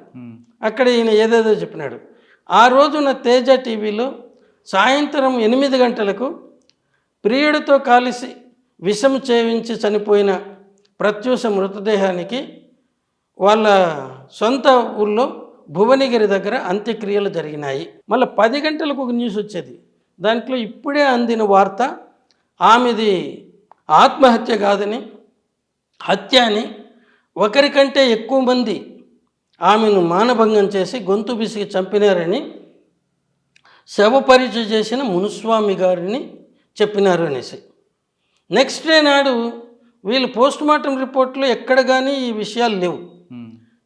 అక్కడ ఈయన ఏదేదో చెప్పినాడు. ఆ రోజున తేజ టీవీలో సాయంత్రం 8 గంటలకు ప్రియుడితో కలిసి విషం చేయించి చనిపోయిన ప్రత్యూష మృతదేహానికి వాళ్ళ సొంత ఊళ్ళో భువనగిరి దగ్గర అంత్యక్రియలు జరిగినాయి. మళ్ళీ 10 గంటలకు ఒక న్యూస్ వచ్చేది, దాంట్లో ఇప్పుడే అందిన వార్త ఆమెది ఆత్మహత్య కాదని, హత్య అని, ఒకరికంటే ఎక్కువ మంది ఆమెను మానభంగం చేసి గొంతు బిసికి చంపినారని శవ పరీక్ష చేసిన మునుస్వామి గారిని చెప్పినారు అనేసి. నెక్స్ట్ డే నాడు వీళ్ళు పోస్ట్ మార్టం రిపోర్ట్లో ఎక్కడ కానీ ఈ విషయాలు లేవు.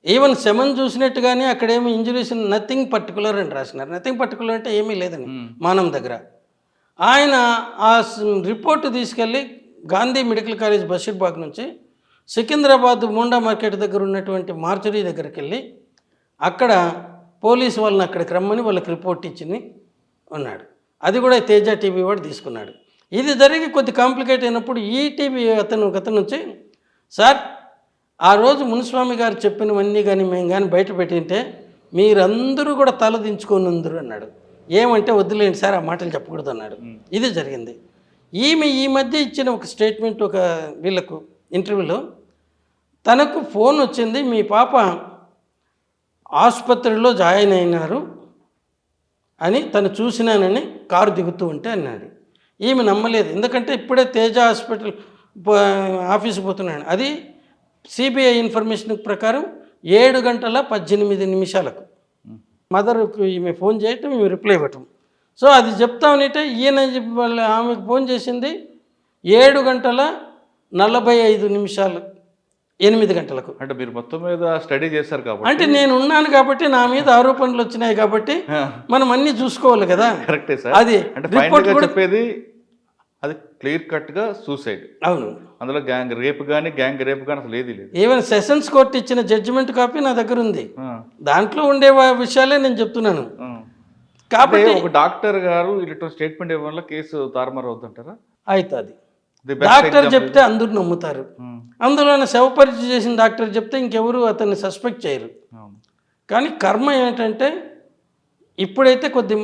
ఈవెన్ శమన్ చూసినట్టు కానీ అక్కడేమో ఇంజురీస్ నథింగ్ పర్టికులర్ అని రాసినారు. నథింగ్ పర్టికులర్ అంటే ఏమీ లేదని మానం దగ్గర. ఆయన ఆ రిపోర్టు తీసుకెళ్ళి గాంధీ మెడికల్ కాలేజ్ బషీర్బాగ్ నుంచి సికింద్రాబాద్ మోండా మార్కెట్ దగ్గర ఉన్నటువంటి మార్చరీ దగ్గరికి వెళ్ళి అక్కడ పోలీసు వాళ్ళని అక్కడికి రమ్మని వాళ్ళకి రిపోర్ట్ ఇచ్చి ఉన్నాడు. అది కూడా తేజ టీవీ వాడు తీసుకున్నాడు. ఇది జరిగి కొద్ది కాంప్లికేట్ అయినప్పుడు ఈటీవీ అతను వచ్చి, సార్ ఆ రోజు మునిస్వామి గారు చెప్పినవన్నీ కానీ మేము కానీ బయట పెట్టింటే మీరందరూ కూడా తల దించుకొని ఉందరు అన్నాడు. ఏమంటే వద్దులేండి సార్ ఆ మాటలు చెప్పకూడదు అన్నాడు. ఇది జరిగింది. ఈమె ఈ మధ్య ఇచ్చిన ఒక స్టేట్మెంట్ ఒక వీళ్ళకు ఇంటర్వ్యూలో, తనకు ఫోన్ వచ్చింది, మీ పాప ఆసుపత్రిలో జాయిన్ అయినారు అని తను చూసినానని కారు దిగుతూ ఉంటే అన్నాడు. ఈమె నమ్మలేదు, ఎందుకంటే ఇప్పుడే తేజ హాస్పిటల్ ఆఫీస్కి పోతున్నాను. అది సిబిఐ ఇన్ఫర్మేషన్ ప్రకారం 7:18 మదర్కు ఈమె ఫోన్ చేయటం, ఈమె రిప్లై ఇవ్వటం. సో అది చెప్తామనంటే ఈయన ఆమెకు ఫోన్ చేసింది 7:45 8 గంటలకు. అంటే మీరు మొత్తం మీద స్టడీ చేశారు కాబట్టి, అంటే నేను ఉన్నాను కాబట్టి నా మీద ఆరోపణలు వచ్చినాయి కాబట్టి మనం అన్నీ చూసుకోవాలి కదా. కరెక్టే సార్. అది అంటే ఫైనల్ గా చెప్పేది అది క్లియర్ కట్ గా సూసైడ్. అవును, అందులో గ్యాంగ్ రేప్ కానీ అసలు ఏది లేదు. ఈవెన్ సెషన్స్ కోర్టు ఇచ్చిన జడ్జిమెంట్ కాపీ నా దగ్గర ఉంది. దాంట్లో ఉండే విషయాలే నేను చెప్తున్నాను. కాబట్టి ఒక డాక్టర్ గారు ఇలాంటి స్టేట్మెంట్ ఇవ్వడం వల్ల కేసు తారుమారు అవుతుంటారా? అవుతుంది. డాక్టర్ చెప్తే అందరూ నమ్ముతారు. అందులోనే శవపరీక్ష చేసిన డాక్టర్ చెప్తే ఇంకెవరు అతన్ని సస్పెక్ట్ చేయరు. కానీ కర్మ ఏంటంటే ఇప్పుడైతే కొద్ది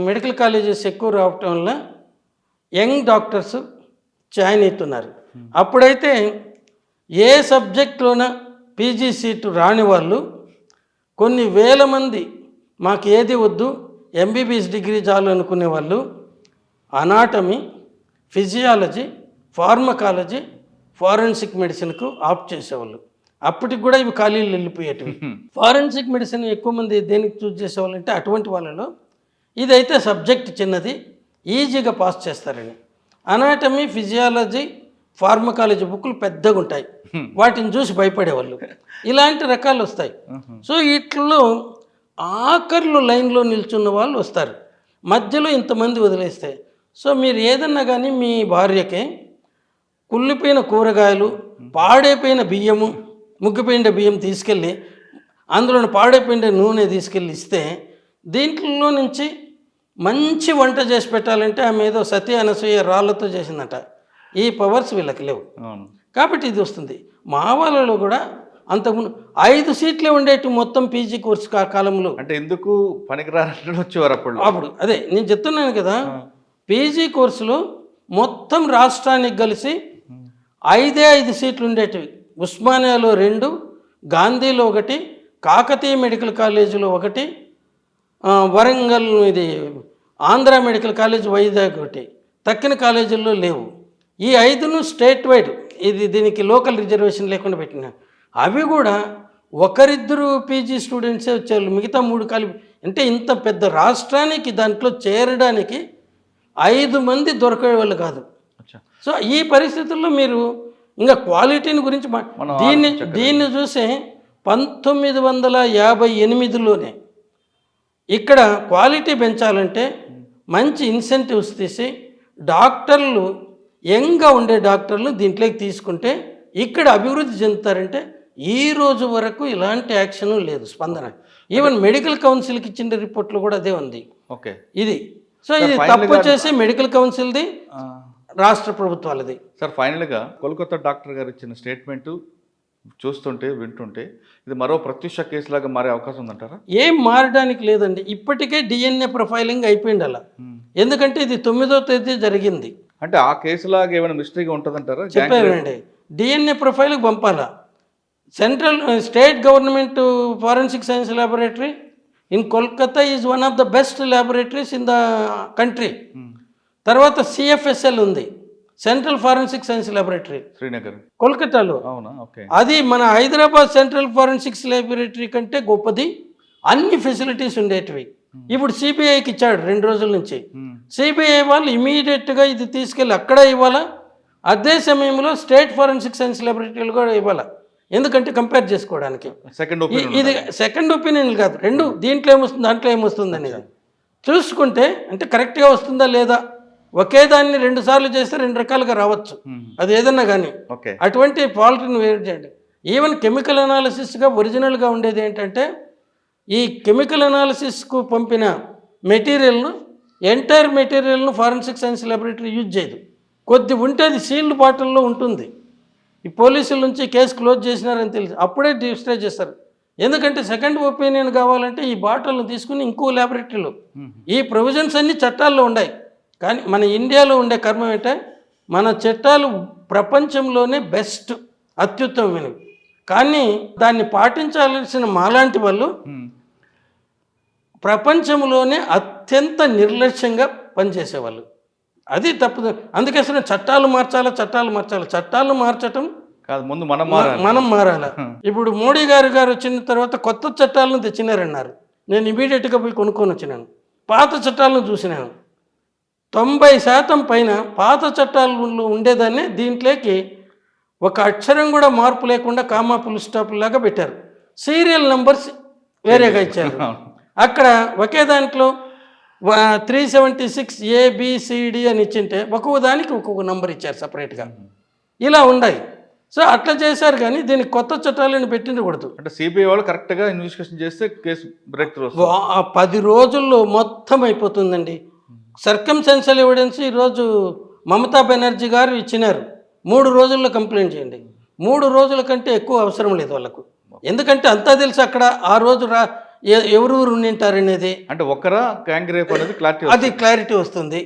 మెడికల్ కాలేజెస్ ఎక్కువ రావటం వల్ల యంగ్ డాక్టర్స్ జాయిన్ అవుతున్నారు. అప్పుడైతే ఏ సబ్జెక్ట్లోన పీజీ సీటు రాని వాళ్ళు కొన్ని వేల మంది మాకు ఏది వద్దు ఎంబీబీఎస్ డిగ్రీ చాలు అనుకునే వాళ్ళు అనాటమీ, ఫిజియాలజీ, ఫార్మకాలజీ, ఫారెన్సిక్ మెడిసిన్కు ఆప్ట్ చేసేవాళ్ళు. అప్పటికి కూడా ఇవి ఖాళీలు వెళ్ళిపోయేటివి. ఫారెన్సిక్ మెడిసిన్ ఎక్కువ మంది దేనికి చూస్ చేసేవాళ్ళు అంటే అటువంటి వాళ్ళలో ఇదైతే సబ్జెక్ట్ చిన్నది, ఈజీగా పాస్ చేస్తారని. అనాటమీ, ఫిజియాలజీ, ఫార్మకాలజీ బుక్లు పెద్దగా ఉంటాయి, వాటిని చూసి భయపడేవాళ్ళు. ఇలాంటి రకాలు వస్తాయి. సో వీటిల్లో ఆఖర్లు లైన్లో నిల్చున్న వాళ్ళు వస్తారు, మధ్యలో ఇంతమంది వదిలేస్తే. సో మీరు ఏదన్నా కానీ మీ భార్యకి కుళ్ళిపోయిన కూరగాయలు, పాడైపోయిన బియ్యము, ముగ్గిపోయిన బియ్యం తీసుకెళ్ళి అందులో పాడైపోయిన నూనె తీసుకెళ్ళి ఇస్తే, దీంట్లో నుంచి మంచి వంట చేసి పెట్టాలంటే ఆమె ఏదో సతీ అనసూయ రాళ్ళతో చేసిందట. ఈ పవర్స్ వీళ్ళకి లేవు కాబట్టి ఇది వస్తుంది. మా వాళ్ళలో కూడా అంతకుముందు 5 సీట్లే ఉండేవి మొత్తం పీజీ కోర్సు కాలంలో. అంటే ఎందుకు పనికిరాని వచ్చేవారు అప్పుడు. అదే నేను చెప్తున్నాను కదా, పీజీ కోర్సులో మొత్తం రాష్ట్రానికి కలిసి 5 సీట్లు ఉండేటివి. ఉస్మానియాలో 2, గాంధీలో 1, కాకతీయ మెడికల్ కాలేజీలో 1, వరంగల్ ఇది ఆంధ్ర మెడికల్ కాలేజ్ వైజాగ్ 1, తక్కిన కాలేజీల్లో లేవు. ఈ 5ను స్టేట్ వైడ్, ఇది దీనికి లోకల్ రిజర్వేషన్ లేకుండా పెట్టిన. అవి కూడా ఒకరిద్దరు పీజీ స్టూడెంట్సే వచ్చారు, మిగతా 3 కలిపి. అంటే ఇంత పెద్ద రాష్ట్రానికి దాంట్లో చేరడానికి 5 మంది దొరికేవాళ్ళు కాదు. సో ఈ పరిస్థితుల్లో మీరు ఇంకా క్వాలిటీని గురించి దీన్ని చూసే 1958లోనే ఇక్కడ క్వాలిటీ పెంచాలంటే మంచి ఇన్సెంటివ్స్ తీసి డాక్టర్లు యంగ్గా ఉండే డాక్టర్లు దీంట్లోకి తీసుకుంటే ఇక్కడ అభివృద్ధి చెందుతారంటే ఈ రోజు వరకు ఇలాంటి యాక్షన్ లేదు, స్పందన. ఈవెన్ మెడికల్ కౌన్సిల్కి ఇచ్చిన రిపోర్ట్లో కూడా అదే ఉంది. ఓకే, ఇది సో ఇది తప్పు చేసి మెడికల్ కౌన్సిల్ది, రాష్ట్ర ప్రభుత్వాలది. సార్ ఫైనల్గా కోల్కతా డాక్టర్ గారు ఇచ్చిన స్టేట్మెంటు చూస్తుంటే వింటుంటే ఇది మరో ప్రత్యక్ష కేసులాగా మారే అవకాశం ఉందంటారా? ఏం మారడానికి లేదండి. ఇప్పటికే డిఎన్ఏ ప్రొఫైలింగ్ అయిపోయింది అలా. ఎందుకంటే ఇది 9వ తేదీ జరిగింది. అంటే ఆ కేసులాగా ఏమైనా మిస్టరీగా ఉంటుందంటారా? చెప్పారండి, డిఎన్ఏ ప్రొఫైల్కి పంపాలా. Central state government forensic science laboratory in Kolkata is one of the best laboratories in the country. తర్వాత సిఎఫ్ఎస్ఎల్ ఉంది, central forensic science laboratory, Srinagar, కోల్కతాలో. అవునా? ఓకే. అది మన హైదరాబాద్ సెంట్రల్ ఫారెన్సిక్స్ ల్యాబొరేటరీ కంటే గొప్పది, అన్ని ఫెసిలిటీస్ ఉండేటివి. ఇప్పుడు సిబిఐకి ఇచ్చాడు 2 రోజుల నుంచి. సిబిఐ వాళ్ళు ఇమీడియట్గా ఇది తీసుకెళ్ళి అక్కడ ఇవ్వాలా, అదే సమయంలో స్టేట్ ఫారెన్సిక్ సైన్స్ ల్యాబొరేటరీలు కూడా ఇవ్వాలా. ఎందుకంటే కంపేర్ చేసుకోవడానికి. ఇది సెకండ్ ఒపీనియన్ కాదు, 2 దీంట్లో ఏమొస్తుంది దాంట్లో ఏమొస్తుంది అనేది చూసుకుంటే అంటే కరెక్ట్గా వస్తుందా లేదా. ఒకే దాన్ని 2 సార్లు చేస్తే 2 రకాలుగా రావచ్చు, అది ఏదన్నా కానీ. అటువంటి ఫాల్ట్ని వేరు చేయండి. ఈవెన్ కెమికల్ అనాలిసిస్గా ఒరిజినల్గా ఉండేది ఏంటంటే ఈ కెమికల్ అనాలిసిస్కు పంపిన మెటీరియల్ను ఎంటైర్ మెటీరియల్ను ఫారెన్సిక్ సైన్స్ ల్యాబొరేటరీ యూజ్ చేయదు. కొద్ది ఉంటే అది సీల్డ్ బాటిల్లో ఉంటుంది. ఈ పోలీసుల నుంచి కేసు క్లోజ్ చేసినారని తెలిసి అప్పుడే డిస్ట్రాయ్ చేస్తారు. ఎందుకంటే సెకండ్ ఒపీనియన్ కావాలంటే ఈ బాటిల్ను తీసుకుని ఇంకో ల్యాబొరేటరీలో ఈ ప్రొవిజన్స్ అన్ని చట్టాల్లో ఉన్నాయి. కానీ మన ఇండియాలో ఉండే కర్మ ఏంటంటే మన చట్టాలు ప్రపంచంలోనే బెస్ట్, అత్యుత్తమమైనవి. కానీ దాన్ని పాటించాల్సిన మాలాంటి వాళ్ళు ప్రపంచంలోనే అత్యంత నిర్లక్ష్యంగా పనిచేసేవాళ్ళు. అది తప్పు. అందుకే అసలు చట్టాలు మార్చటం కాదు, ముందు మనం మారాలి. ఇప్పుడు మోడీ గారు వచ్చిన తర్వాత కొత్త చట్టాలను తెచ్చినారన్నారు. నేను ఇమీడియట్గా పోయి కొనుక్కొని వచ్చినాను. పాత చట్టాలను చూసినాను. 90% పైన పాత చట్టాలు ఉండేదాన్ని దీంట్లోకి ఒక అక్షరం కూడా మార్పు లేకుండా కామా ఫుల్ స్టాప్ లాగా పెట్టారు. సీరియల్ నంబర్స్ వేరేగా ఇచ్చారు. అక్కడ ఒకే దాంట్లో 376 ABCD అని ఇచ్చింటే ఒక్కొక్క దానికి ఒక్కొక్క నంబర్ ఇచ్చారు సపరేట్గా. ఇలా ఉన్నాయి. సో అట్లా చేశారు. కానీ దీనికి కొత్త చట్టాలను పెట్టిండకూడదు. అంటే సిబిఐ వాళ్ళు కరెక్ట్గా ఇన్వెస్టిగేషన్ చేస్తే కేసు బ్రేక్ త్రూ 10 రోజుల్లో మొత్తం అయిపోతుందండి. సర్కమ్స్టాన్షియల్ ఎవిడెన్స్ ఈరోజు మమతా బెనర్జీ గారు ఇచ్చినారు. 3 రోజుల్లో కంప్లైంట్ చేయండి. 3 రోజుల కంటే ఎక్కువ అవసరం లేదు వాళ్ళకు. ఎందుకంటే అంతా తెలుసు అక్కడ ఆ రోజు ఎవరెవరు ఉండింటారనేది. అంటే ఒకరా గ్యాంగ్ రేప్ అనేది క్లారిటీ వస్తుంది.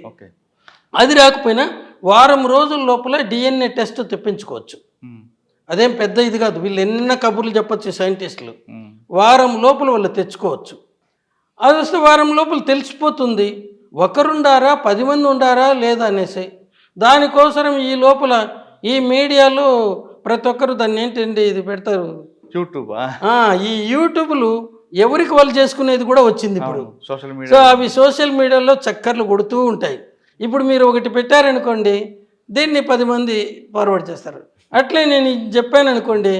అది రాకపోయినా వారం రోజుల లోపల DNA టెస్ట్ తెప్పించుకోవచ్చు. అదేం పెద్ద ఇది కాదు. వీళ్ళు ఎన్న కబుర్లు చెప్పచ్చు సైంటిస్టులు. వారం లోపల వాళ్ళు తెచ్చుకోవచ్చు. అది వస్తే వారం లోపల తెలిసిపోతుంది ఒకరుండారా 10 మంది ఉండారా లేదా అనేసి. దానికోసం ఈ లోపల ఈ మీడియాలో ప్రతి ఒక్కరు దాన్ని ఏంటండి ఇది పెడతారు, యూట్యూబ్. ఈ యూట్యూబ్లు ఎవరికి వాళ్ళు చేసుకునేది కూడా వచ్చింది ఇప్పుడు. Social media. సో అవి సోషల్ మీడియాలో చక్కర్లు కొడుతూ ఉంటాయి. ఇప్పుడు మీరు ఒకటి పెట్టారనుకోండి, దీన్ని 10 మంది ఫార్వర్డ్ చేస్తారు. అట్లే నేను చెప్పాను అనుకోండి,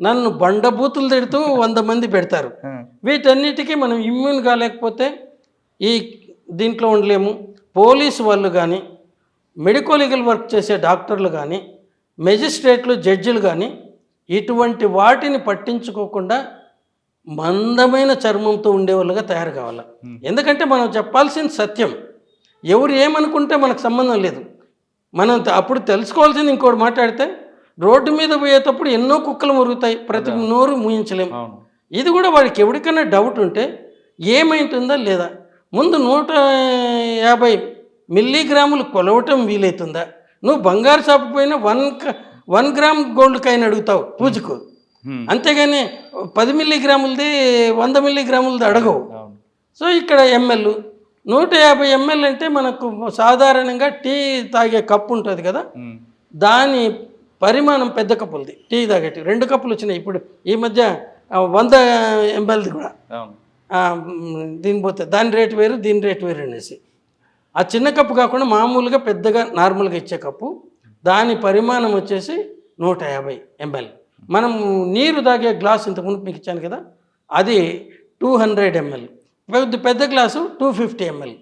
నన్ను బండబూతులు తిడుతూ 100 మంది పెడతారు. వీటన్నిటికీ మనం ఇమ్యూన్ కాలేకపోతే ఈ దీంట్లో ఉండలేము. పోలీసు వాళ్ళు కానీ, మెడికల్ లీగల్ వర్క్ చేసే డాక్టర్లు కానీ, మెజిస్ట్రేట్లు, జడ్జిలు కానీ ఇటువంటి వాటిని పట్టించుకోకుండా మందమైన చర్మంతో ఉండేవాళ్ళుగా తయారు కావాలి. ఎందుకంటే మనం చెప్పాల్సిన సత్యం. ఎవరు ఏమనుకుంటే మనకు సంబంధం లేదు. మనం అప్పుడు తెలుసుకోవాల్సింది ఇంకోటి మాట్లాడితే రోడ్డు మీద పోయేటప్పుడు ఎన్నో కుక్కలు మురుగుతాయి, ప్రతి నోరు మూయించలేము. ఇది కూడా వాడికి ఎవరికైనా డౌట్ ఉంటే ఏమైంటుందా లేదా, ముందు 150 మిల్లీగ్రాములు కొలవటం వీలవుతుందా? నువ్వు బంగారు షాపు పోయినా 1 గ్రామ్ గోల్డ్ కాయిన్ అడుగుతావు పూజకు, అంతేగాని 10 మిల్లీగ్రాములది 100 మిల్లీగ్రాములది అడగవు. సో ఇక్కడ ml 150 ml అంటే మనకు సాధారణంగా టీ తాగే కప్పు ఉంటుంది కదా, దాని పరిమాణం పెద్ద కప్పులది. టీ తాగేటి 2 కప్పులు వచ్చినాయి ఇప్పుడు ఈ మధ్య. 100 mlది కూడా దీని పోతే దాని రేటు వేరు, దీని రేటు వేరు అనేసి. ఆ చిన్న కప్పు కాకుండా మామూలుగా పెద్దగా నార్మల్గా ఇచ్చే కప్పు, దాని పరిమాణం వచ్చేసి 150 ml. మనం నీరు తాగే గ్లాస్ ఇంతకుముందు మీకు ఇచ్చాను కదా, అది 200 ml. పెద్ద గ్లాసు 250 ml.